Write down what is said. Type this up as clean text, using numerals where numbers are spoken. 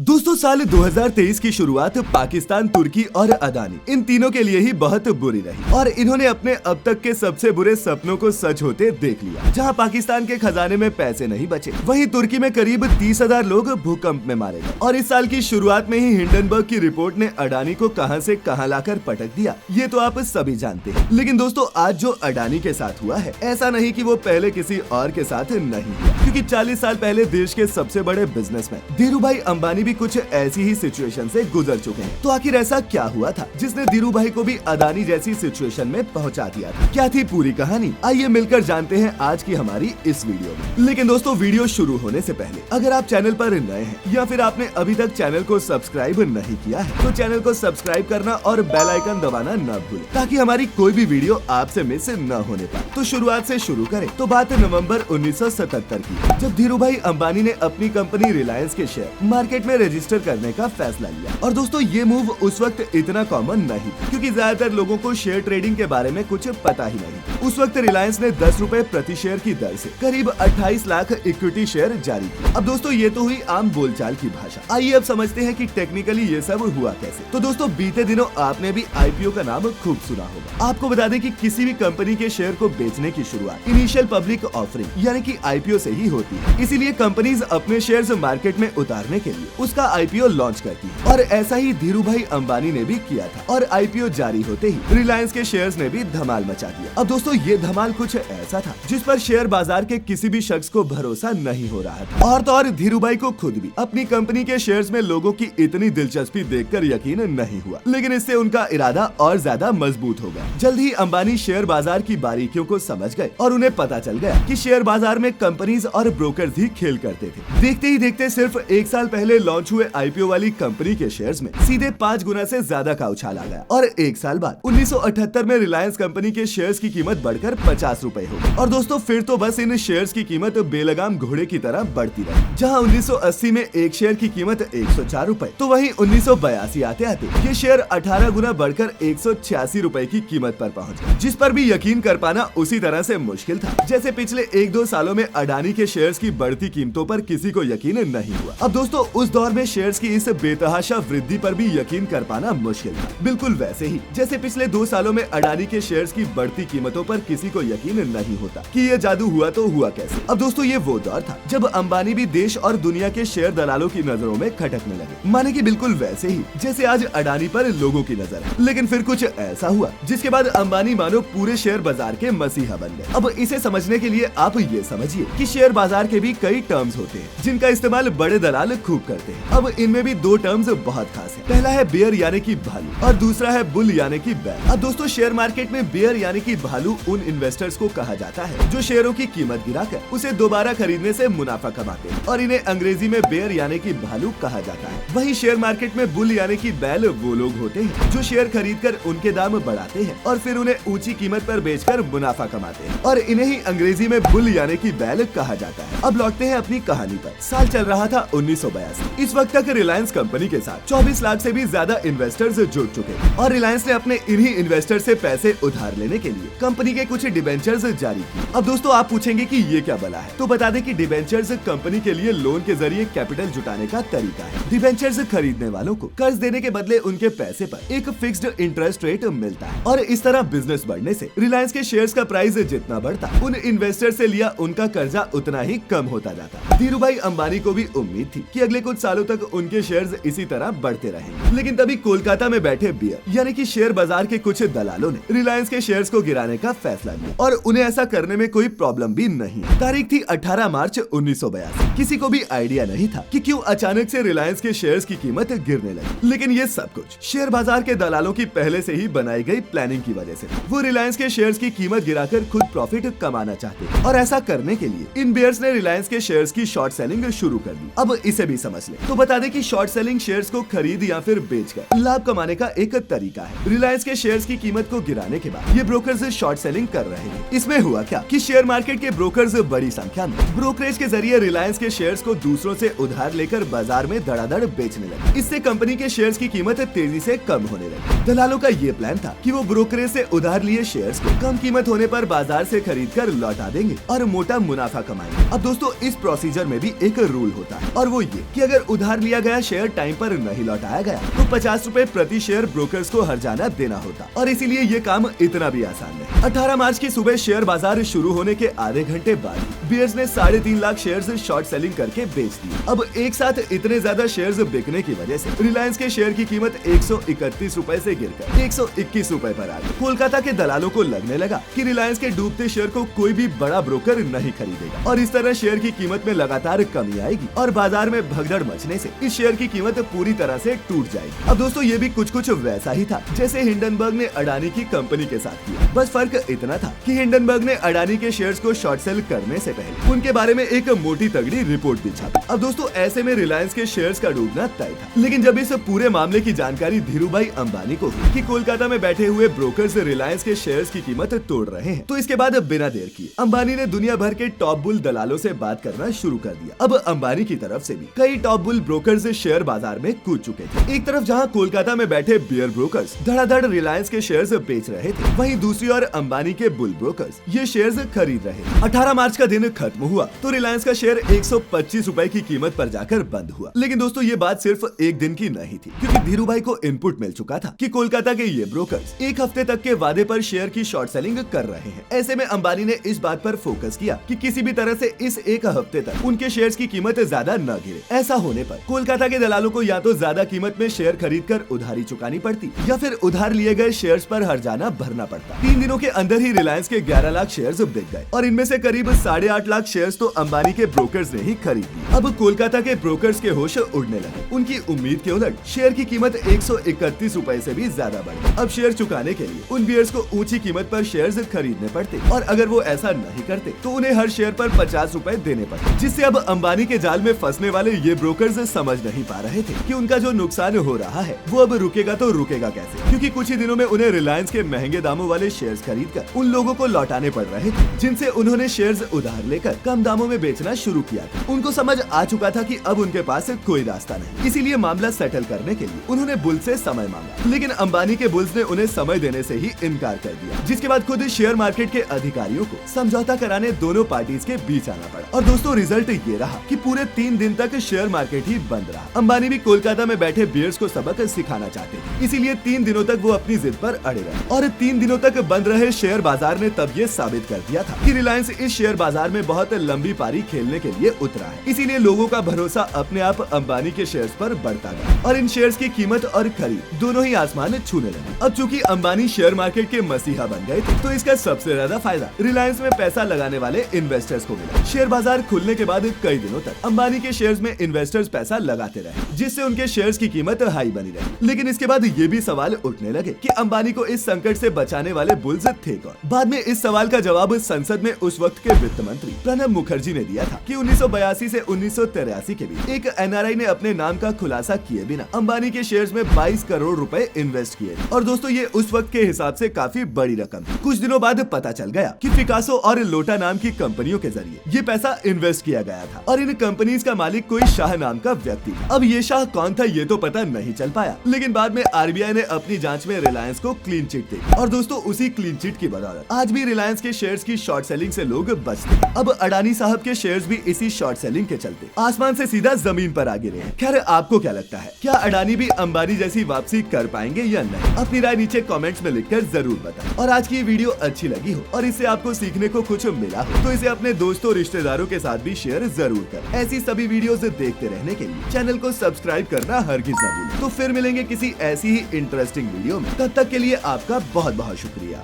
दोस्तों साल 2023 की शुरुआत पाकिस्तान, तुर्की और अदानी इन तीनों के लिए ही बहुत बुरी रही और इन्होंने अपने अब तक के सबसे बुरे सपनों को सच होते देख लिया। जहां पाकिस्तान के खजाने में पैसे नहीं बचे, वहीं तुर्की में करीब 30,000 लोग भूकंप में मारे गए और इस साल की शुरुआत में ही हिंडनबर्ग की रिपोर्ट ने अडानी को कहां से कहां लाकर पटक दिया, ये तो आप सभी जानते हैं। लेकिन दोस्तों आज जो अडानी के साथ हुआ है, ऐसा नहीं कि वो पहले किसी और के साथ नहीं हुआ, क्योंकि 40 साल पहले देश के सबसे बड़े बिजनेसमैन धीरूभाई अंबानी भी कुछ ऐसी ही सिचुएशन से गुजर चुके हैं। तो आखिर ऐसा क्या हुआ था जिसने धीरूभाई को भी अडानी जैसी सिचुएशन में पहुंचा दिया था? क्या थी पूरी कहानी? आइए मिलकर जानते हैं आज की हमारी इस वीडियो में। लेकिन दोस्तों वीडियो शुरू होने से पहले अगर आप चैनल पर नए हैं या फिर आपने अभी तक चैनल को सब्सक्राइब नहीं किया है तो चैनल को सब्सक्राइब करना और बेल आइकन दबाना न भूलें, ताकि हमारी कोई भी वीडियो आपसे मिस न होने पाए। तो शुरुआत से शुरू करें तो बात नवंबर 1977 की, जब धीरूभाई अंबानी ने अपनी कंपनी रिलायंस के शेयर मार्केट में रजिस्टर करने का फैसला लिया। और दोस्तों ये मूव उस वक्त इतना कॉमन नहीं था, क्योंकि ज्यादातर लोगों को शेयर ट्रेडिंग के बारे में कुछ पता ही नहीं था। उस वक्त रिलायंस ने 10 रुपए प्रति शेयर की दर से करीब 28 लाख इक्विटी शेयर जारी किए। अब दोस्तों ये तो हुई आम बोलचाल की भाषा। आइए अब समझते हैं कि टेक्निकली ये सब हुआ कैसे। तो दोस्तों बीते दिनों आपने भी आईपीओ का नाम खूब सुना होगा। आपको बता दें कि किसी भी कंपनी के शेयर को बेचने की शुरुआत इनिशियल पब्लिक ऑफरिंग यानी कि आईपीओ से ही होती है। इसीलिए कंपनीज अपने शेयर्स मार्केट में उतारने के लिए उसका आईपीओ लॉन्च करती है और ऐसा ही धीरूभाई अंबानी ने भी किया था। और आईपीओ जारी होते ही रिलायंस के शेयर्स ने भी धमाल मचा दिया। अब दोस्तों ये धमाल कुछ ऐसा था जिस पर शेयर बाजार के किसी भी शख्स को भरोसा नहीं हो रहा था। और तो और धीरूभाई को खुद भी अपनी कंपनी के शेयर्स में लोगों की इतनी दिलचस्पी देखकर यकीन नहीं हुआ, लेकिन इससे उनका इरादा और ज्यादा मजबूत हो गया। जल्द ही अंबानी शेयर बाजार की बारीकियों को समझ गए और उन्हें पता चल गया कि शेयर बाजार में कंपनीज और ब्रोकर्स ही खेल करते थे। देखते ही देखते सिर्फ 1 साल पहले लॉन्च हुए आईपीओ वाली कंपनी के शेयर्स में सीधे 5 गुना से ज्यादा का उछाल आ गया और 1 साल बाद 1978 में रिलायंस कंपनी के शेयर्स की कीमत बढ़कर 50 रुपए हो गई। और दोस्तों फिर तो बस इन शेयर्स की कीमत बेलगाम घोड़े की तरह बढ़ती रही। जहां 1980 में एक शेयर की कीमत 104 रुपए, तो वहीं 1982 आते आते ये शेयर 18 गुना बढ़कर 186 रुपए की कीमत पर पहुंच गए, जिस पर भी यकीन कर पाना उसी तरह से मुश्किल था जैसे पिछले 1-2 सालों में अडानी के शेयर्स की बढ़ती कीमतों पर किसी को यकीन नहीं हुआ। अब दोस्तों उस दौर में शेयर्स की इस बेतहाशा वृद्धि पर भी यकीन कर पाना मुश्किल था, बिल्कुल वैसे ही जैसे पिछले 2 सालों में अडानी के शेयर्स की बढ़ती कीमतों पर किसी को यकीन नहीं होता कि ये जादू हुआ तो हुआ कैसे। अब दोस्तों ये वो दौर था जब अंबानी भी देश और दुनिया के शेयर दलालों की नजरों में खटकने लगे, माने कि बिल्कुल वैसे ही जैसे आज अडानी पर लोगों की नजर है। लेकिन फिर कुछ ऐसा हुआ जिसके बाद अंबानी मानो पूरे शेयर बाजार के मसीहा बन गए। अब इसे समझने के लिए आप ये समझिए कि शेयर बाजार के भी कई टर्म्स होते हैं जिनका इस्तेमाल बड़े दलाल खूब करते हैं। अब इनमें भी 2 टर्म्स बहुत खास है। पहला है बेयर यानी कि भालू और दूसरा है बुल यानी कि बैर। अब दोस्तों शेयर मार्केट में बेयर यानी कि भालू उन इन्वेस्टर्स को कहा जाता है जो शेयरों की कीमत गिराकर उसे दोबारा खरीदने से मुनाफा कमाते हैं और इन्हें अंग्रेजी में बेयर यानी कि भालू कहा जाता है। वहीं शेयर मार्केट में बुल यानी कि बैल वो लोग होते हैं जो शेयर खरीदकर उनके दाम बढ़ाते हैं और फिर उन्हें ऊंची कीमत पर बेचकर मुनाफा कमाते हैं और इन्हें ही अंग्रेजी में बुल यानी कि बैल कहा जाता है। अब लौटते हैं अपनी कहानी पर। साल चल रहा था 1982। इस वक्त तक रिलायंस कंपनी के साथ 24 लाख से भी ज्यादा इन्वेस्टर्स जुड़ चुके हैं और रिलायंस ने अपने इन्हीं इन्वेस्टर से पैसे उधार लेने के लिए कंपनी के कुछ डिबेंचर्स जारी किए। अब दोस्तों आप पूछेंगे कि ये क्या बला है, तो बता दें कि डिबेंचर्स कंपनी के लिए लोन के जरिए कैपिटल जुटाने का तरीका है। डिबेंचर्स खरीदने वालों को कर्ज देने के बदले उनके पैसे पर एक फिक्स्ड इंटरेस्ट रेट मिलता है और इस तरह बिजनेस बढ़ने से रिलायंस के शेयर्स का प्राइस जितना बढ़ता उन इन्वेस्टर से लिया उनका कर्जा उतना ही कम होता जाता। धीरूभाई अंबानी को भी उम्मीद थी कि अगले कुछ सालों तक उनके शेयर्स इसी तरह बढ़ते रहेंगे। लेकिन तभी कोलकाता में बैठे बियर यानी कि शेयर बाजार के कुछ दलालों ने रिलायंस के शेयर्स को गिराने का फैसला लिया और उन्हें ऐसा करने में कोई प्रॉब्लम भी नहीं। तारीख थी 18 मार्च 1982। किसी को भी आइडिया नहीं था कि क्यों अचानक से रिलायंस के शेयर्स की कीमत गिरने लगी, लेकिन ये सब कुछ शेयर बाजार के दलालों की पहले से ही बनाई गई प्लानिंग की वजह से। वो रिलायंस के शेयर्स की कीमत गिराकर खुद प्रॉफिट कमाना चाहते थे और ऐसा करने के लिए इन बियर्स ने रिलायंस के शेयर्स की शॉर्ट सेलिंग शुरू कर दी। अब इसे भी समझ ले तो बता दें कि शॉर्ट सेलिंग शेयर्स को खरीद या फिर बेचकर लाभ कमाने का एक तरीका है। रिलायंस के शेयर्स की कीमत को गिराने के बाद ये ब्रोकर्स शॉर्ट सेलिंग कर रहे हैं। इसमें हुआ क्या कि शेयर मार्केट के ब्रोकर्स बड़ी संख्या में ब्रोकरेज के जरिए रिलायंस के शेयर्स को दूसरों से उधार लेकर बाजार में धड़ाधड़ बेचने लगे। इससे कंपनी के शेयर्स की कीमत तेजी से कम होने लगी। दलालों का ये प्लान था कि वो ब्रोकरेज से उधार लिए शेयर्स को कम कीमत होने पर बाजार से खरीदकर लौटा देंगे और मोटा मुनाफा कमाएंगे। अब दोस्तों इस प्रोसीजर में भी एक रूल होता है और वो ये कि अगर उधार लिया गया शेयर टाइम पर नहीं लौटाया गया तो 50 रुपए प्रति शेयर ब्रोकर्स को हर्जाना देना होता और इसीलिए ये काम इतना भी आसान नहीं। 18 मार्च की सुबह शेयर बाजार शुरू होने के आधे घंटे बाद बियर्स ने 3.5 लाख शेयर्स शॉर्ट सेलिंग करके बेच दिए। अब एक साथ इतने ज्यादा शेयर्स बिकने की वजह से रिलायंस के शेयर की कीमत 131 रुपए से गिरकर 121 रुपए पर आ गई। कोलकाता के दलालों को लगने लगा कि रिलायंस के डूबते शेयर को कोई भी बड़ा ब्रोकर नहीं खरीदेगा और इस तरह शेयर की कीमत में लगातार कमी आएगी और बाजार में भगदड़ मचने से इस शेयर की कीमत पूरी तरह से टूट जाएगी। अब दोस्तों ये भी कुछ वैसा ही था जैसे हिंडनबर्ग ने अडानी की कंपनी के साथ किया, बस फर्क इतना था कि हिंडनबर्ग ने अडानी के शेयर्स को शॉर्ट सेल करने से पहले उनके बारे में एक मोटी तगड़ी रिपोर्ट भी छापी। अब दोस्तों ऐसे में रिलायंस के शेयर्स का डूबना तय था, लेकिन जब इस पूरे मामले की जानकारी धीरूभाई अंबानी को हुई कि कोलकाता में बैठे हुए ब्रोकर्स रिलायंस के शेयर्स की कीमत तोड़ रहे हैं, तो इसके बाद बिना देर किए अंबानी ने दुनिया भर के टॉप बुल दलालों से बात करना शुरू कर दिया। अब अंबानी की तरफ से भी कई टॉप बुल ब्रोकर्स शेयर बाजार में कूद चुके थे। एक तरफ जहां कोलकाता में बैठे बियर ब्रोकर्स धड़ाधड़ रिलायंस के शेयर्स बेच रहे थे, वहीं दूसरी ओर अंबानी के बुल ब्रोकर्स ये शेयर्स खरीद रहे। 18 मार्च का दिन खत्म हुआ तो रिलायंस का शेयर 125 रुपए की कीमत पर जाकर बंद हुआ। लेकिन दोस्तों ये बात सिर्फ एक दिन की नहीं थी, क्योंकि धीरूभाई को इनपुट मिल चुका था कि कोलकाता के ये ब्रोकर्स एक हफ्ते तक के वादे पर शेयर की शॉर्ट सेलिंग कर रहे हैं। ऐसे में अंबानी ने इस बात पर फोकस किया कि किसी भी तरह से इस एक हफ्ते तक उनके शेयर्स की कीमत ज्यादा न गिरे। ऐसा होने पर कोलकाता के दलालों को या तो ज्यादा कीमत में शेयर खरीद कर उधारी चुकानी पड़ती या फिर उधार लिए गए शेयर्स पर हर्जाना भरना पड़ता। 3 दिनों के अंदर ही रिलायंस के 11 लाख शेयर्स बिक गए और इनमें से करीब 8.5 लाख शेयर्स तो अंबानी के ब्रोकर्स ने ही खरीद ली। अब कोलकाता के ब्रोकर्स के होश उड़ने लगे। उनकी उम्मीद के उलट शेयर की कीमत 131 रुपए से भी ज्यादा बढ़ गई। अब शेयर चुकाने के लिए उन बियर्स को ऊंची कीमत पर शेयर्स खरीदने पड़ते और अगर वो ऐसा नहीं करते तो उन्हें हर शेयर पर 50 रुपए देने पड़ते, जिससे अब अंबानी के जाल में फंसने वाले ये ब्रोकर्स समझ नहीं पा रहे थे कि उनका जो नुकसान हो रहा है वो अब रुकेगा तो रुकेगा कैसे, क्योंकि कुछ ही दिनों में उन्हें रिलायंस के महंगे दामों वाले शेयर्स खरीदकर उन लोगों को लौटाने पड़ रहे थे जिनसे उन्होंने शेयर्स उधार लेकर कम दामों में बेचना शुरू किया था। उनको समझ आ चुका था कि अब उनके पास कोई रास्ता नहीं, इसीलिए मामला सेटल करने के लिए उन्होंने बुल से समय मांगा, लेकिन अंबानी के बुल्स ने उन्हें समय देने से ही इनकार कर दिया, जिसके बाद खुद शेयर मार्केट के अधिकारियों को समझौता कराने दोनों पार्टीज के बीच आना पड़ा। और दोस्तों रिजल्ट ये रहा कि पूरे 3 दिन तक शेयर मार्केट ही बंद रहा। अंबानी भी कोलकाता में बैठे बियर्स को सबक सिखाना चाहते थे, इसीलिए 3 दिनों तक वो अपनी जिद पर अड़े रहे और 3 दिनों तक बंद रहे शेयर बाजार ने तब ये साबित कर दिया था कि रिलायंस इस शेयर बाजार में बहुत लंबी पारी खेलने के लिए उतरा है। इसीलिए लोगों का भरोसा अपने आप अंबानी के शेयर्स पर बढ़ता गया और इन शेयर्स की कीमत और खरीद दोनों ही आसमान छूने लगे। अब चूंकि अंबानी शेयर मार्केट के मसीहा बन गए थे, तो इसका सबसे ज्यादा फायदा रिलायंस में पैसा लगाने वाले इन्वेस्टर्स को मिला। शेयर बाजार खुलने के बाद कई दिनों तक अंबानी के शेयर्स में इन्वेस्टर्स पैसा लगाते रहे, जिससे उनके शेयर्स की कीमत हाई बनी रही। लेकिन इसके बाद ये भी सवाल उठने लगे कि अंबानी को इस संकट से बचाने वाले बुल्स थे कौन। बाद में इस सवाल का जवाब संसद में उस वक्त के वित्त मंत्री प्रणब मुखर्जी ने दिया था कि 1982 से 1983 के बीच एक एनआरआई ने अपने नाम का खुलासा किए बिना अंबानी के शेयर्स में 22 करोड़ रुपए इन्वेस्ट किए और दोस्तों ये उस वक्त के हिसाब से काफी बड़ी रकम थी। कुछ दिनों बाद पता चल गया कि पिकासो और लोटा नाम की कंपनियों के जरिए ये पैसा इन्वेस्ट किया गया था और इन कंपनीज का मालिक कोई शाह नाम का व्यक्ति था। अब ये शाह कौन था ये तो पता नहीं चल पाया, लेकिन बाद में आरबीआई ने अपनी जांच में रिलायंस को क्लीन चिट दी और दोस्तों उसी क्लीन चिट की बदौलत आज भी रिलायंस के शेयर्स की शॉर्ट सेलिंग से लोग बचते हैं। अब अडानी साहब के शेयर्स भी इसी शॉर्ट सेलिंग के चलते आसमान से सीधा जमीन पर आ गिरे हैं। खैर आपको क्या लगता है, क्या अडानी भी अंबानी जैसी वापसी कर पाएंगे या नहीं? अपनी राय नीचे कमेंट्स में लिखकर जरूर बताएं। और आज की ये वीडियो अच्छी लगी हो और इससे आपको सीखने को कुछ मिला हो तो इसे अपने दोस्तों रिश्तेदारों के साथ भी शेयर जरूर करें। ऐसी सभी वीडियोस देखते रहने के लिए चैनल को सब्सक्राइब करना हरगिज न भूलें। तो फिर मिलेंगे किसी ऐसी ही इंटरेस्टिंग वीडियो में, तब तक के लिए आपका बहुत बहुत शुक्रिया।